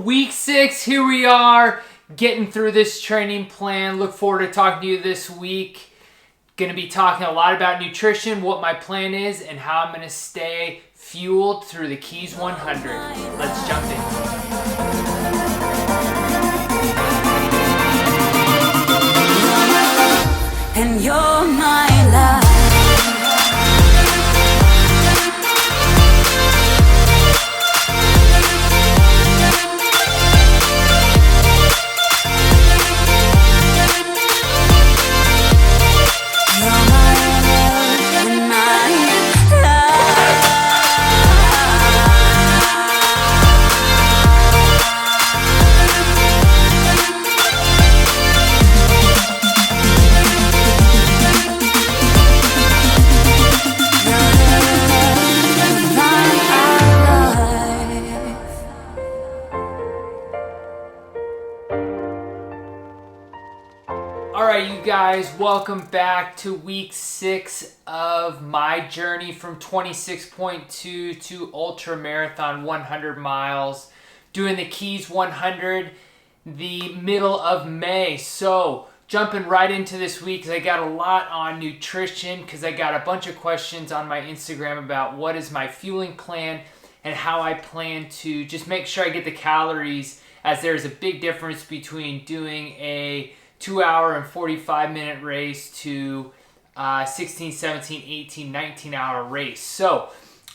Week 6, here we are, getting through this training plan. Look forward to talking to you this week. Going to be talking a lot about nutrition, what my plan is, and how I'm going to stay fueled through the Keys 100. Let's jump in. And you're my love. Alright, you guys, welcome back to week 6 of my journey from 26.2 to ultra marathon 100 miles, doing the Keys 100 the middle of May. So jumping right into this week, because I got a lot on nutrition, because I got a bunch of questions on my Instagram about what is my fueling plan and how I plan to just make sure I get the calories, as there's a big difference between doing a 2-hour and 45-minute race to 16, 17, 18, 19-hour race. So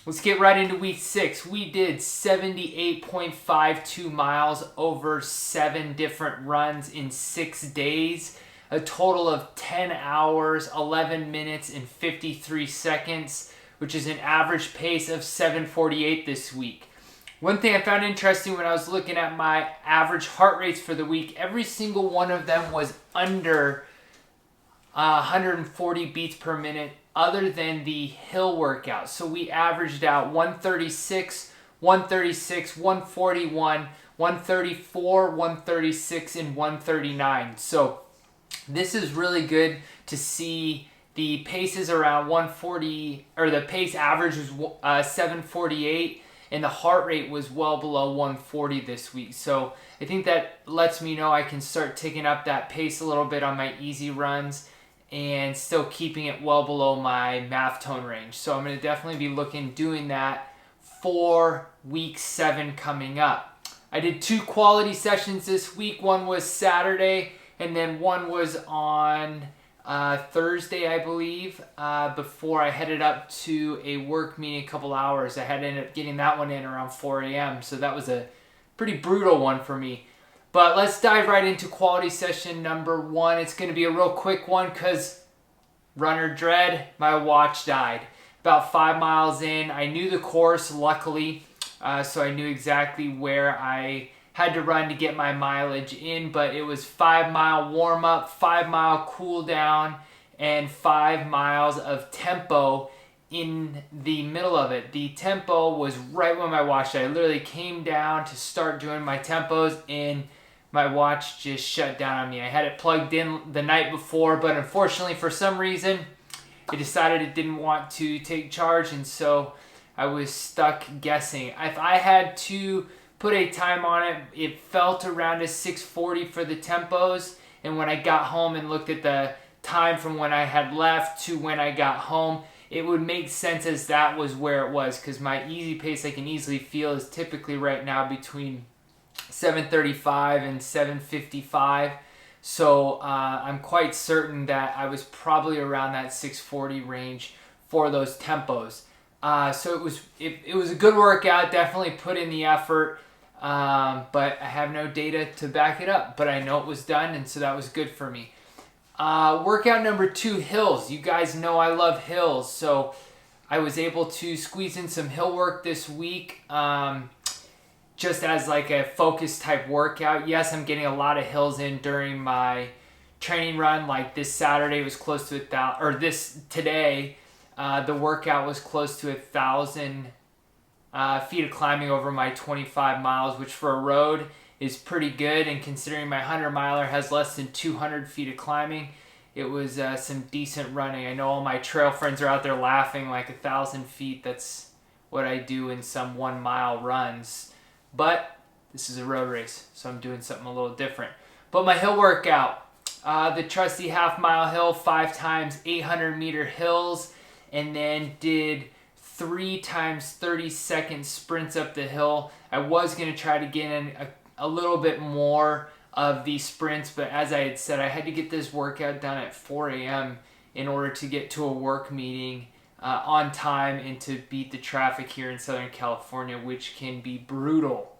let's get right into week 6. We did 78.52 miles over 7 different runs in 6 days, a total of 10 hours, 11 minutes, and 53 seconds, which is an average pace of 7:48 this week. One thing I found interesting when I was looking at my average heart rates for the week, every single one of them was under 140 beats per minute, other than the hill workout. So we averaged out 136, 136, 141, 134, 136, and 139. So this is really good to see. The pace is around 140, or the pace average was 748. And the heart rate was well below 140 this week. So I think that lets me know I can start taking up that pace a little bit on my easy runs and still keeping it well below my math tone range. So I'm going to definitely be doing that for week 7 coming up. I did 2 quality sessions this week. One was Saturday, and then one was on Thursday, I believe, before I headed up to a work meeting a couple hours. I had to end up getting that one in around 4 a.m. So that was a pretty brutal one for me. But let's dive right into quality session number 1. It's going to be a real quick one because runner dread, my watch died. About 5 miles in, I knew the course, luckily, so I knew exactly where I had to run to get my mileage in, but it was 5-mile warm-up, 5-mile cool-down, and 5 miles of tempo in the middle of it. The tempo was right when my watch died. I literally came down to start doing my tempos, and my watch just shut down on me. I had it plugged in the night before, but unfortunately, for some reason, it decided it didn't want to take charge, and so I was stuck guessing. If I had to put a time on it, it felt around a 6:40 for the tempos, and when I got home and looked at the time from when I had left to when I got home, it would make sense as that was where it was, because my easy pace I can easily feel is typically right now between 7:35 and 7:55. So I'm quite certain that I was probably around that 6:40 range for those tempos. So it was a good workout, definitely put in the effort. But I have no data to back it up, but I know it was done, and so that was good for me. Workout number 2, hills. You guys know I love hills, so I was able to squeeze in some hill work this week, just as like a focus type workout. Yes, I'm getting a lot of hills in during my training run. Like this Saturday was close to 1,000, or today, the workout was close to 1,000 feet of climbing over my 25 miles, which for a road is pretty good, and considering my 100 miler has less than 200 feet of climbing, it was some decent running. I know all my trail friends are out there laughing, like 1,000 feet, that's what I do in some 1 mile runs. But This is a road race, so I'm doing something a little different. But my hill workout, the trusty half-mile hill, 5 times 800-meter hills, and then did 3 times 30-second sprints up the hill. I was going to try to get in a little bit more of these sprints, but as I had said, I had to get this workout done at 4 a.m. in order to get to a work meeting on time and to beat the traffic here in Southern California, which can be brutal.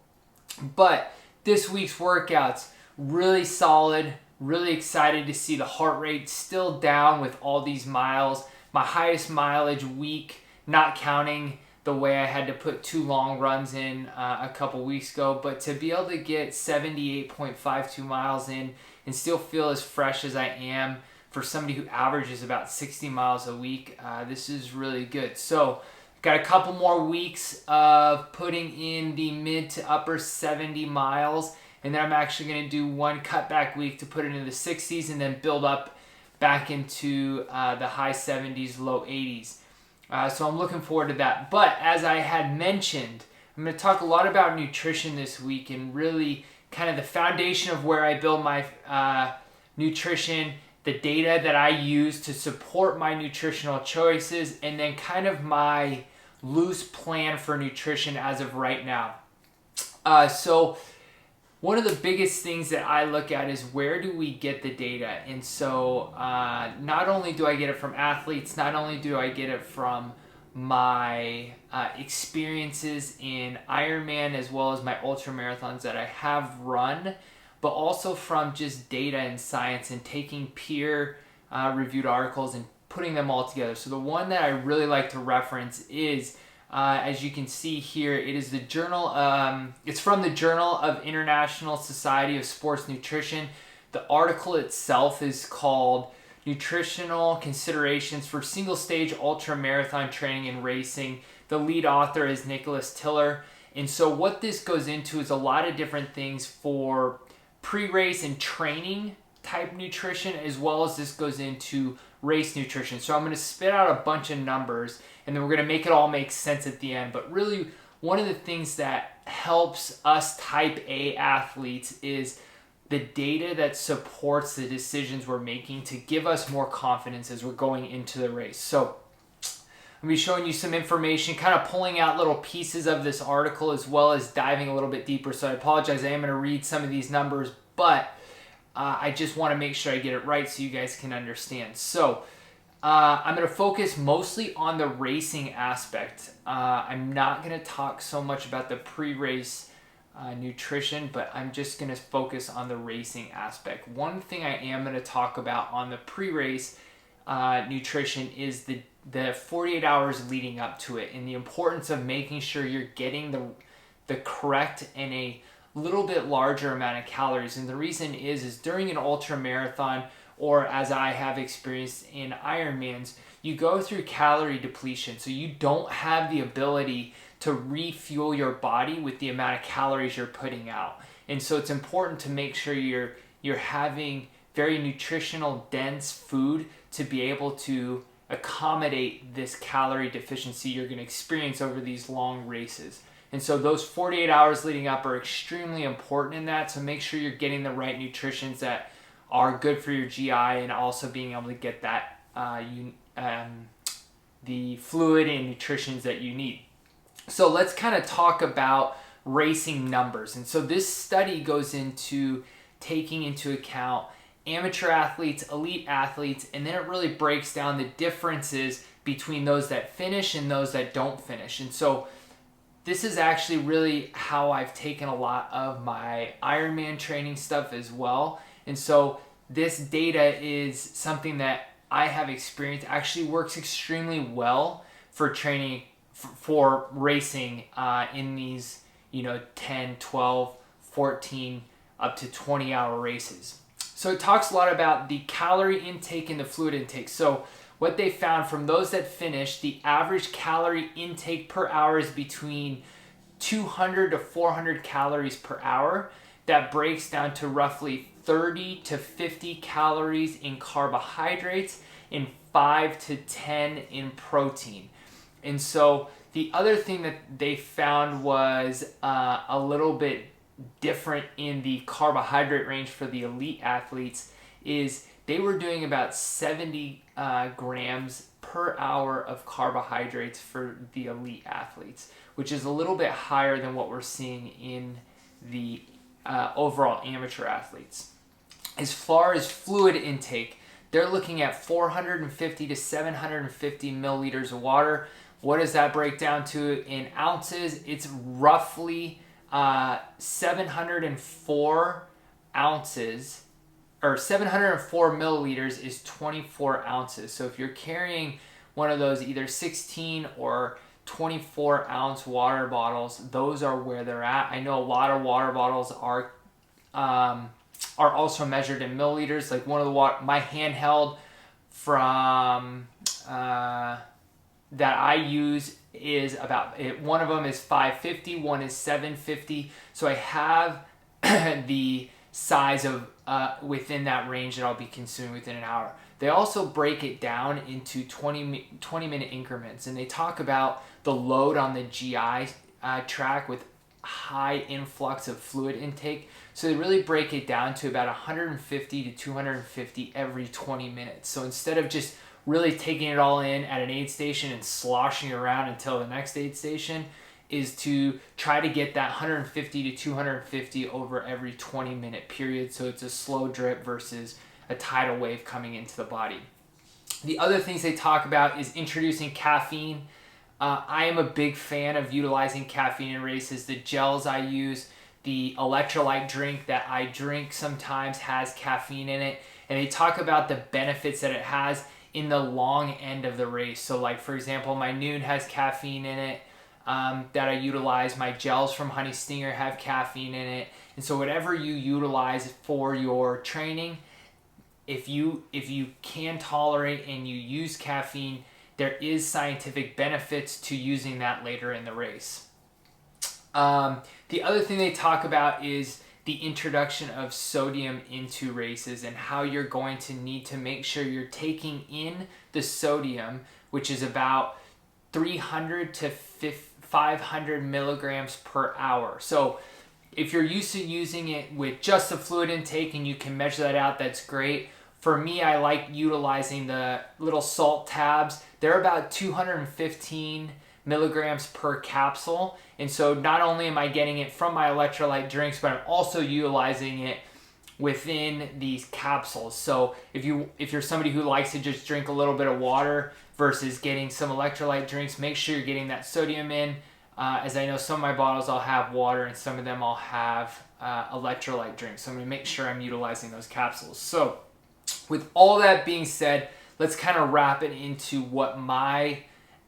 But this week's workouts, really solid, really excited to see the heart rate still down with all these miles. My highest mileage week, not counting the way I had to put 2 long runs in a couple weeks ago, but to be able to get 78.52 miles in and still feel as fresh as I am for somebody who averages about 60 miles a week, this is really good. So got a couple more weeks of putting in the mid to upper 70 miles, and then I'm actually going to do 1 cutback week to put it into the 60s and then build up back into the high 70s, low 80s. So I'm looking forward to that. But as I had mentioned, I'm going to talk a lot about nutrition this week and really kind of the foundation of where I build my nutrition, the data that I use to support my nutritional choices, and then kind of my loose plan for nutrition as of right now. So one of the biggest things that I look at is where do we get the data? And so not only do I get it from athletes, not only do I get it from my experiences in Ironman as well as my ultra marathons that I have run, but also from just data and science and taking peer reviewed articles and putting them all together. So the one that I really like to reference is as you can see here, it is the journal. It's from the Journal of International Society of Sports Nutrition. The article itself is called "Nutritional Considerations for Single-Stage Ultra Marathon Training and Racing." The lead author is Nicholas Tiller, and so what this goes into is a lot of different things for pre-race and training type nutrition, as well as this goes into race nutrition. So I'm going to spit out a bunch of numbers and then we're going to make it all make sense at the end. But really, one of the things that helps us type A athletes is the data that supports the decisions we're making to give us more confidence as we're going into the race. So I'm going to be showing you some information, kind of pulling out little pieces of this article as well as diving a little bit deeper. So I apologize, I am going to read some of these numbers, but I just want to make sure I get it right so you guys can understand. So I'm going to focus mostly on the racing aspect. I'm not going to talk so much about the pre-race nutrition, but I'm just going to focus on the racing aspect. One thing I am going to talk about on the pre-race nutrition is the 48 hours leading up to it and the importance of making sure you're getting the correct and a little bit larger amount of calories. And the reason is during an ultra marathon, or as I have experienced in Ironmans, you go through calorie depletion. So you don't have the ability to refuel your body with the amount of calories you're putting out. And so it's important to make sure you're having very nutritional dense food to be able to accommodate this calorie deficiency you're going to experience over these long races. And so those 48 hours leading up are extremely important in that. So make sure you're getting the right nutritions that are good for your GI and also being able to get that the fluid and nutritions that you need. So let's kind of talk about racing numbers. And so this study goes into taking into account amateur athletes, elite athletes, and then it really breaks down the differences between those that finish and those that don't finish. And so this is actually really how I've taken a lot of my Ironman training stuff as well. And so this data is something that I have experienced actually works extremely well for training, for racing in these 10, 12, 14, up to 20-hour races. So it talks a lot about the calorie intake and the fluid intake. So what they found from those that finished, the average calorie intake per hour is between 200 to 400 calories per hour. That breaks down to roughly 30 to 50 calories in carbohydrates and 5 to 10 in protein. And so the other thing that they found was a little bit different in the carbohydrate range for the elite athletes is they were doing about 70 grams per hour of carbohydrates for the elite athletes, which is a little bit higher than what we're seeing in the overall amateur athletes. As far as fluid intake, they're looking at 450 to 750 milliliters of water. What does that break down to in ounces? It's roughly 704 ounces, or 704 milliliters is 24 ounces. So if you're carrying one of those either 16 or 24 ounce water bottles, those are where they're at. I know a lot of water bottles are also measured in milliliters. Like one of the my handheld from that I use is about one of them is 550, one is 750. So I have the size of within that range that I'll be consuming within an hour. They also break it down into 20-minute increments, and they talk about the load on the GI tract with high influx of fluid intake. So they really break it down to about 150 to 250 every 20 minutes. So instead of just really taking it all in at an aid station and sloshing around until the next aid station, is to try to get that 150 to 250 over every 20-minute period, so it's a slow drip versus a tidal wave coming into the body. The other things they talk about is introducing caffeine. I am a big fan of utilizing caffeine in races. The gels I use, the electrolyte drink that I drink sometimes has caffeine in it, and they talk about the benefits that it has in the long end of the race. So like, for example, my Nuun has caffeine in it that I utilize. My gels from Honey Stinger have caffeine in it. And so whatever you utilize for your training, if you can tolerate and you use caffeine, there is scientific benefits to using that later in the race. The other thing they talk about is the introduction of sodium into races and how you're going to need to make sure you're taking in the sodium, which is about 300 to 500 milligrams per hour. So if you're used to using it with just the fluid intake and you can measure that out, that's great. For me, I like utilizing the little salt tabs. They're about 215 milligrams per capsule. And so not only am I getting it from my electrolyte drinks, but I'm also utilizing it within these capsules. So if you're somebody who likes to just drink a little bit of water versus getting some electrolyte drinks, make sure you're getting that sodium in. As I know, some of my bottles I'll have water and some of them I'll have electrolyte drinks. So I'm going to make sure I'm utilizing those capsules. So with all that being said, let's kind of wrap it into what my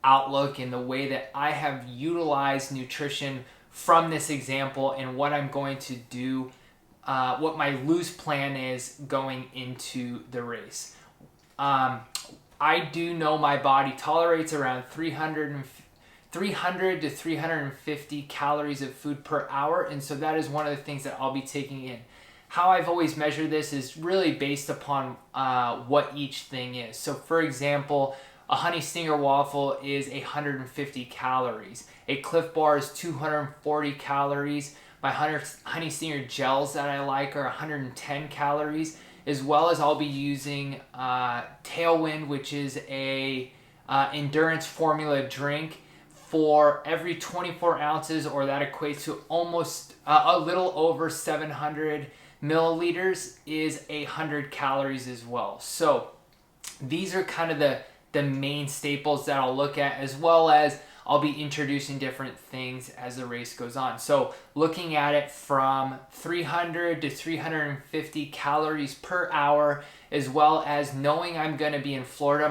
outlook and the way that I have utilized nutrition from this example and what I'm going to do, what my loose plan is going into the race. I do know my body tolerates around 300 to 350 calories of food per hour, and so that is one of the things that I'll be taking in. How I've always measured this is really based upon what each thing is. So for example, a Honey Stinger waffle is 150 calories. A Cliff Bar is 240 calories. My Honey Stinger gels that I like are 110 calories, as well as I'll be using Tailwind, which is a endurance formula drink. For every 24 ounces, or that equates to almost a little over 700 milliliters, is 100 calories as well. So these are kind of the main staples that I'll look at, as well as I'll be introducing different things as the race goes on. So looking at it from 300 to 350 calories per hour, as well as knowing I'm going to be in Florida,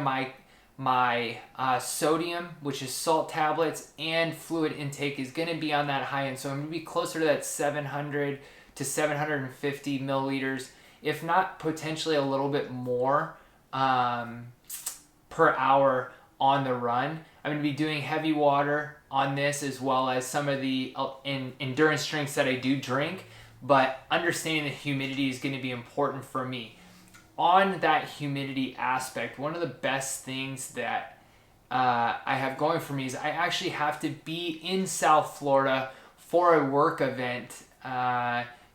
my sodium, which is salt tablets, and fluid intake is going to be on that high end. So I'm going to be closer to that 700 to 750 milliliters, if not potentially a little bit more per hour on the run. I'm going to be doing heavy water on this, as well as some of the endurance drinks that I do drink, but understanding the humidity is going to be important for me. On that humidity aspect, one of the best things that I have going for me is I actually have to be in South Florida for a work event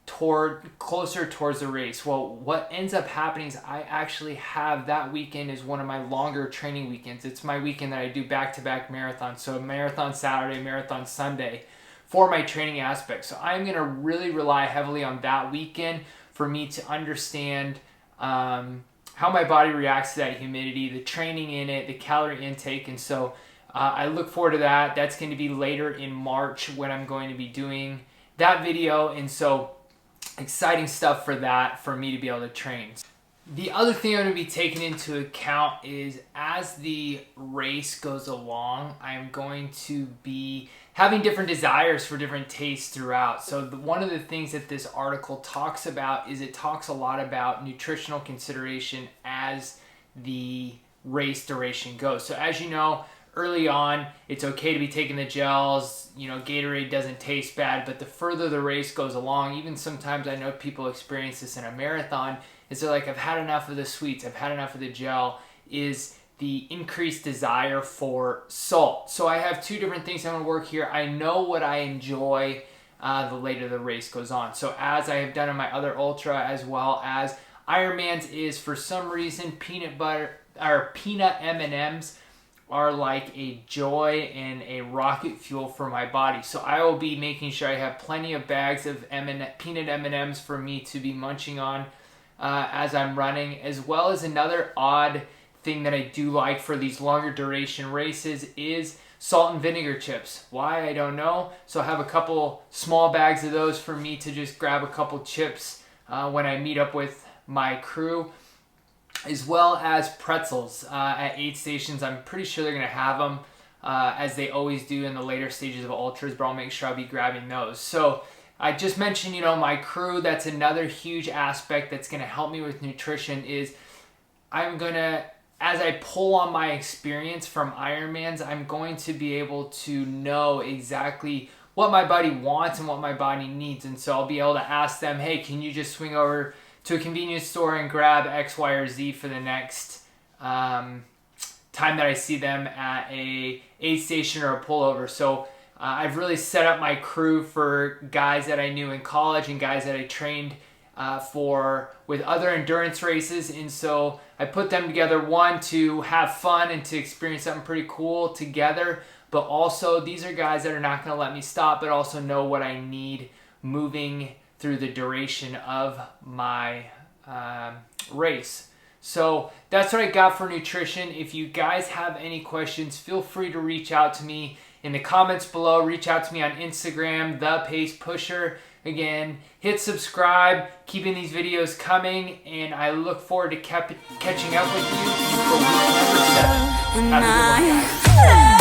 closer towards the race. Well, what ends up happening is I actually have that weekend is one of my longer training weekends. It's my weekend that I do back-to-back marathons. So marathon Saturday, marathon Sunday for my training aspect. So I'm going to really rely heavily on that weekend for me to understand how my body reacts to that humidity, the training in it, the calorie intake. And so I look forward to that. That's going to be later in March when I'm going to be doing that video. And so exciting stuff for that, for me to be able to train. The other thing I'm going to be taking into account is as the race goes along, I'm going to be having different desires for different tastes throughout. So one of the things that this article talks about is it talks a lot about nutritional consideration as the race duration goes. So as you know, early on, it's okay to be taking the gels. You know, Gatorade doesn't taste bad, but the further the race goes along, even sometimes I know people experience this in a marathon, is they're like, I've had enough of the sweets, I've had enough of the gel, is the increased desire for salt. So I have two different things I'm going to work here. I know what I enjoy the later the race goes on. So as I have done in my other ultra, as well as Ironman's, is for some reason peanut M&Ms are like a joy and a rocket fuel for my body. So I will be making sure I have plenty of bags of peanut M&Ms for me to be munching on as I'm running, as well as another odd thing that I do like for these longer duration races is salt and vinegar chips. Why, I don't know. So I have a couple small bags of those for me to just grab a couple chips when I meet up with my crew, as well as pretzels at aid stations. I'm pretty sure they're going to have them as they always do in the later stages of ultras, but I'll make sure I'll be grabbing those. So I just mentioned, you know, my crew. That's another huge aspect that's going to help me with nutrition is I'm going to, as I pull on my experience from Ironmans, I'm going to be able to know exactly what my body wants and what my body needs. And so I'll be able to ask them, hey, can you just swing over to a convenience store and grab X, Y, or Z for the next time that I see them at a aid station or a pullover. So I've really set up my crew for guys that I knew in college and guys that I trained for with other endurance races. And so I put them together, one, to have fun and to experience something pretty cool together, but also these are guys that are not going to let me stop, but also know what I need moving through the duration of my race. So that's what I got for nutrition. If you guys have any questions, feel free to reach out to me in the comments below. Reach out to me on Instagram, The Pace Pusher. Again, hit subscribe, keeping these videos coming, and I look forward to catching up with you for week number 7. Have a good one, guys.